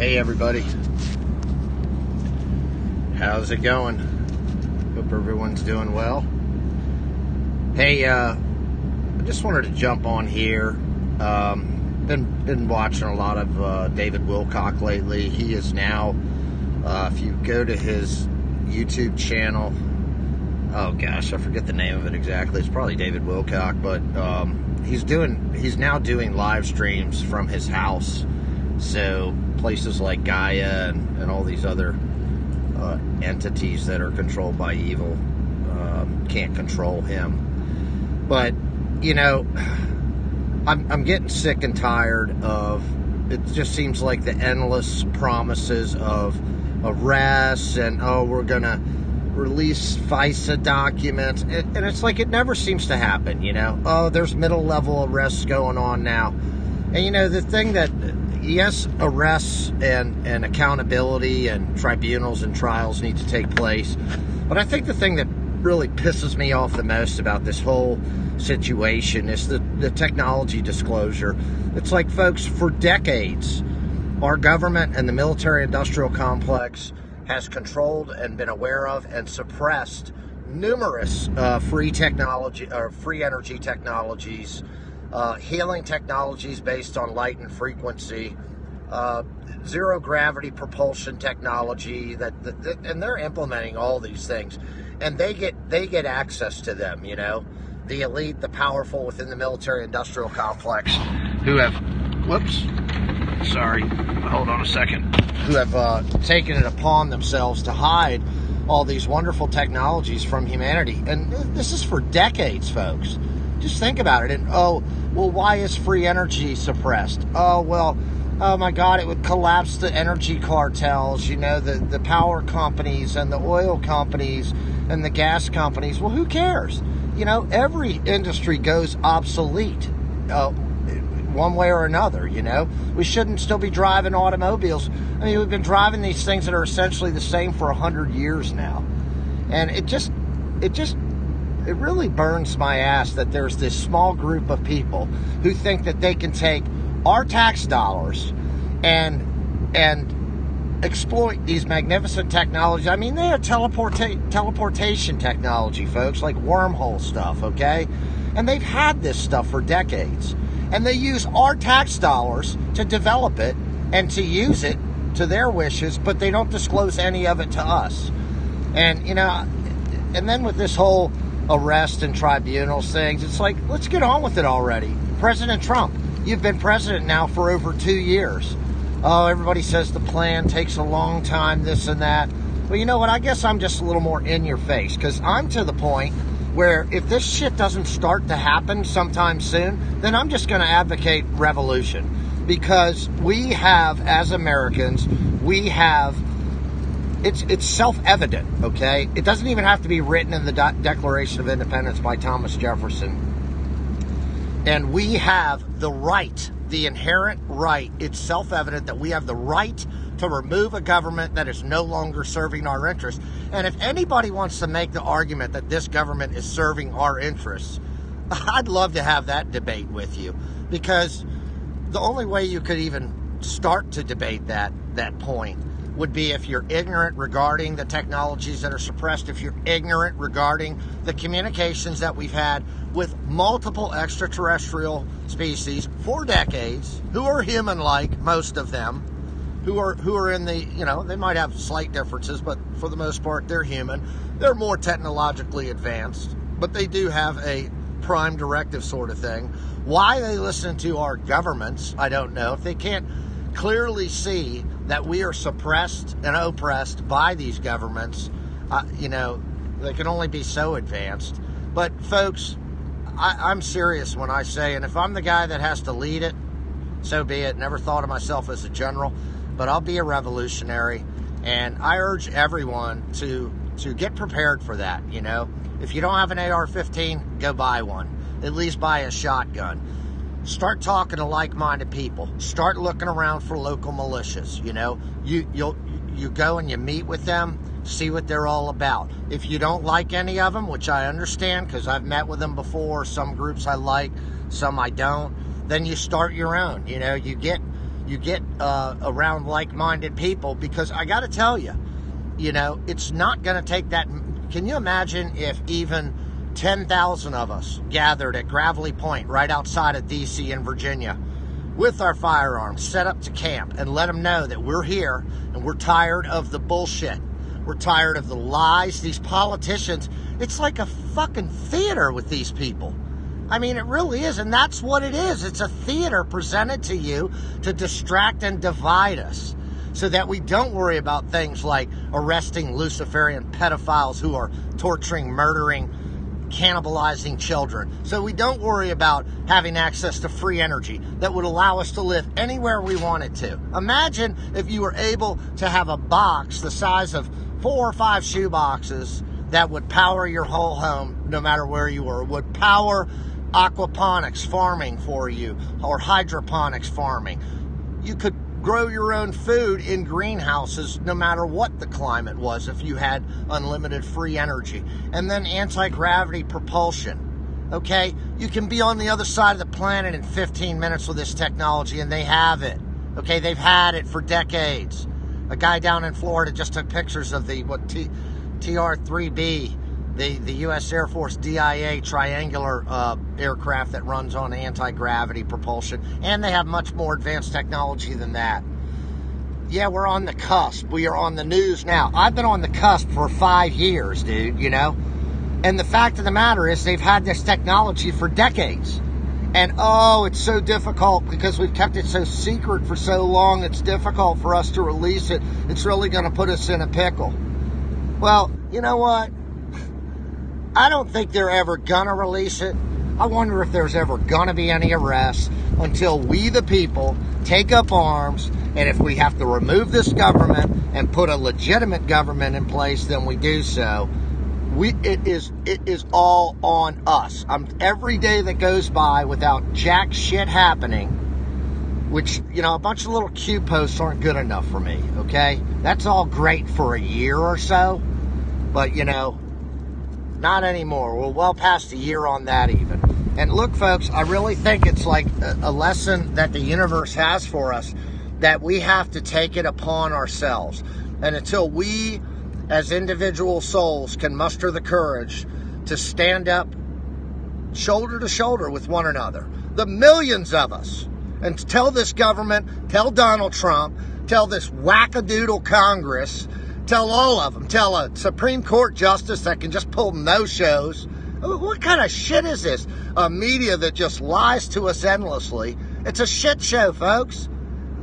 Hey everybody, how's it going? Hope everyone's doing well. Hey, I just wanted to jump on here. Been watching a lot of David Wilcock lately. He is now, if you go to his YouTube channel, oh gosh, I forget the name of it exactly. It's probably David Wilcock, but he's now doing live streams from his house. So places like Gaia and all these other entities that are controlled by evil can't control him. But you know, I'm getting sick and tired of it. Just seems like the endless promises of arrests and we're gonna release FISA documents, and it's like it never seems to happen. You know, there's middle level arrests going on now, and you know the thing that. Yes, arrests and accountability and tribunals and trials need to take place. But I think the thing that really pisses me off the most about this whole situation is the technology disclosure. It's like, folks, for decades, our government and the military-industrial complex has controlled and been aware of and suppressed numerous free technology or free energy technologies, healing technologies based on light and frequency, zero gravity propulsion technology and they're implementing all these things, and they get access to them. You know, the elite, the powerful within the military industrial complex, who have who have taken it upon themselves to hide all these wonderful technologies from humanity. And this is for decades, folks. Just think about it. And well, why is free energy suppressed? Oh my God, it would collapse the energy cartels, you know, the power companies and the oil companies and the gas companies. Well, who cares? You know, every industry goes obsolete one way or another, you know. We shouldn't still be driving automobiles. I mean, we've been driving these things that are essentially the same for 100 years now. And it really burns my ass that there's this small group of people who think that they can take our tax dollars and exploit these magnificent technologies. I mean, they have teleportation technology, folks, like wormhole stuff, okay? And they've had this stuff for decades. And they use our tax dollars to develop it and to use it to their wishes, but they don't disclose any of it to us. And, you know, and then with this whole arrest and tribunals things, it's like, let's get on with it already. President Trump, you've been president now for over 2 years. Oh, everybody says the plan takes a long time, this and that. Well, you know what? I guess I'm just a little more in your face, because I'm to the point where if this shit doesn't start to happen sometime soon, then I'm just going to advocate revolution. Because we have, as Americans, it's self-evident, okay? It doesn't even have to be written in the Declaration of Independence by Thomas Jefferson. And we have the right, the inherent right. It's self-evident that we have the right to remove a government that is no longer serving our interests. And if anybody wants to make the argument that this government is serving our interests, I'd love to have that debate with you. Because the only way you could even start to debate that point would be if you're ignorant regarding the technologies that are suppressed, if you're ignorant regarding the communications that we've had with multiple extraterrestrial species for decades, who are human-like, most of them, who are in the, you know, they might have slight differences, but for the most part, they're human. They're more technologically advanced, but they do have a prime directive sort of thing. Why they listen to our governments, I don't know. If they can't clearly see that we are suppressed and oppressed by these governments, you know, they can only be so advanced. But folks, I'm serious when I say, and if I'm the guy that has to lead it, so be it. Never thought of myself as a general, but I'll be a revolutionary. And I urge everyone to get prepared for that. You know, if you don't have an AR-15, go buy one. At least buy a shotgun. Start talking to like-minded people. Start looking around for local militias. You know, you go and you meet with them, see what they're all about. If you don't like any of them, which I understand because I've met with them before, some groups I like, some I don't, then you start your own. You know, you get You get around like-minded people, because I got to tell you, it's not going to take that. Can you imagine if even 10,000 of us gathered at Gravelly Point right outside of D.C. in Virginia with our firearms, set up to camp, and let them know that we're here and we're tired of the bullshit. We're tired of the lies. These politicians, it's like a fucking theater with these people. I mean, it really is, and that's what it is. It's a theater presented to you to distract and divide us so that we don't worry about things like arresting Luciferian pedophiles who are torturing, murdering, cannibalizing children. So we don't worry about having access to free energy that would allow us to live anywhere we wanted to. Imagine if you were able to have a box the size of 4 or 5 shoe boxes that would power your whole home no matter where you were, would power aquaponics farming for you, or hydroponics farming. You could grow your own food in greenhouses no matter what the climate was if you had unlimited free energy. And then anti-gravity propulsion. Okay? You can be on the other side of the planet in 15 minutes with this technology, and they have it. Okay? They've had it for decades. A guy down in Florida just took pictures of the TR-3B, the U.S. Air Force DIA triangular aircraft that runs on anti-gravity propulsion, and they have much more advanced technology than that. Yeah, we're on the cusp. We are on the news now. I've been on the cusp for 5 years, dude, And the fact of the matter is they've had this technology for decades. And, it's so difficult because we've kept it so secret for so long. It's difficult for us to release it. It's really going to put us in a pickle. Well, you know what? I don't think they're ever going to release it. I wonder if there's ever going to be any arrests until we, the people, take up arms. And if we have to remove this government and put a legitimate government in place, then we do so. It is all on us. Every day that goes by without jack shit happening, which, a bunch of little Q posts aren't good enough for me, okay? That's all great for a year or so, but, not anymore. We're well past a year on that even. And look, folks, I really think it's like a lesson that the universe has for us, that we have to take it upon ourselves. And until we, as individual souls, can muster the courage to stand up shoulder to shoulder with one another, the millions of us, and tell this government, tell Donald Trump, tell this wackadoodle Congress, tell all of them, tell a Supreme Court justice that can just pull no-shows. What kind of shit is this? A media that just lies to us endlessly. It's a shit show, folks.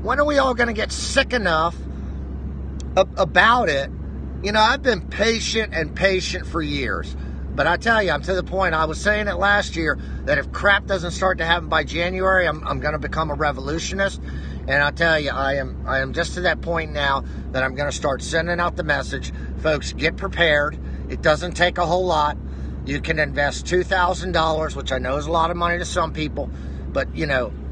When are we all going to get sick enough about it? I've been patient for years. But I tell you, I'm to the point, I was saying it last year, that if crap doesn't start to happen by January, I'm going to become a revolutionist. And I'll tell you, I am just to that point now that I'm going to start sending out the message. Folks, get prepared. It doesn't take a whole lot. You can invest $2,000, which I know is a lot of money to some people. But,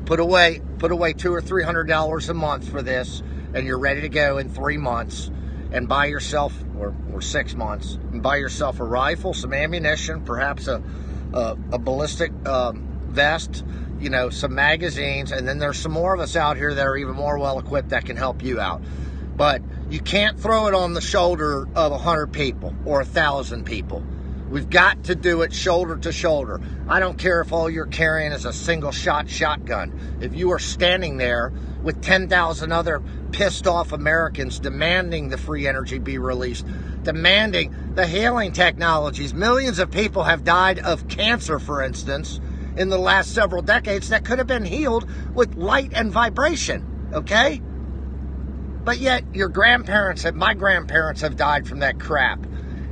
put away $200 or $300 a month for this, and you're ready to go in 3 months. And buy yourself, or 6 months, and buy yourself a rifle, some ammunition, perhaps a ballistic vest, some magazines, and then there's some more of us out here that are even more well-equipped that can help you out. But you can't throw it on the shoulder of 100 people or 1,000 people. We've got to do it shoulder to shoulder. I don't care if all you're carrying is a single-shot shotgun. If you are standing there with 10,000 other pissed-off Americans demanding the free energy be released, demanding the healing technologies. Millions of people have died of cancer, for instance, in the last several decades that could have been healed with light and vibration, okay? But yet my grandparents have died from that crap,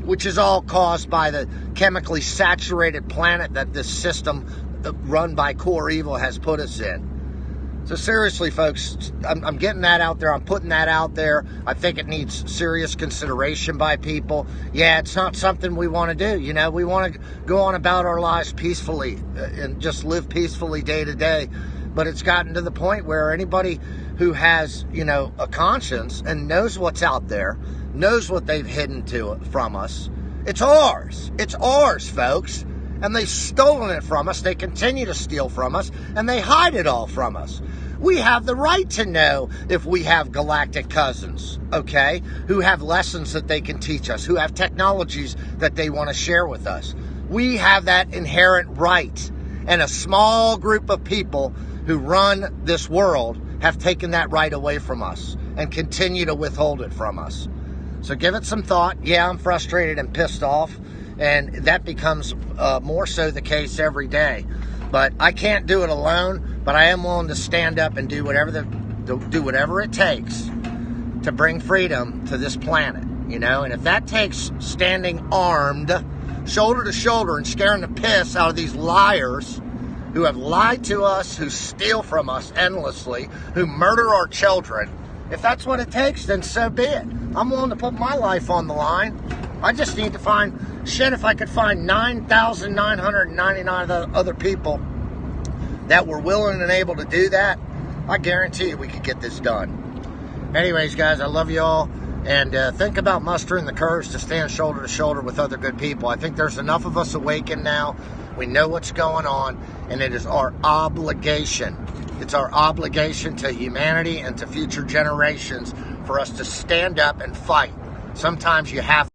which is all caused by the chemically saturated planet that this system run by core evil has put us in. So seriously, folks, I'm getting that out there. I'm putting that out there. I think it needs serious consideration by people. Yeah, it's not something we want to do. We want to go on about our lives peacefully and just live peacefully day to day. But it's gotten to the point where anybody who has, a conscience and knows what's out there, knows what they've hidden from us, it's ours. It's ours, folks. And they've stolen it from us. They continue to steal from us, and they hide it all from us. We have the right to know if we have galactic cousins, okay, who have lessons that they can teach us, who have technologies that they want to share with us. We have that inherent right. And a small group of people who run this world have taken that right away from us and continue to withhold it from us. So give it some thought. Yeah, I'm frustrated and pissed off, and that becomes more so the case every day. But I can't do it alone, but I am willing to stand up and do whatever it takes to bring freedom to this planet, you know? And if that takes standing armed, shoulder to shoulder, and scaring the piss out of these liars who have lied to us, who steal from us endlessly, who murder our children, if that's what it takes, then so be it. I'm willing to put my life on the line. I just need to find, if I could find 9,999 other people that were willing and able to do that, I guarantee you we could get this done. Anyways, guys, I love you all. And think about mustering the courage to stand shoulder to shoulder with other good people. I think there's enough of us awakened now. We know what's going on, and it is our obligation. It's our obligation to humanity and to future generations for us to stand up and fight. Sometimes you have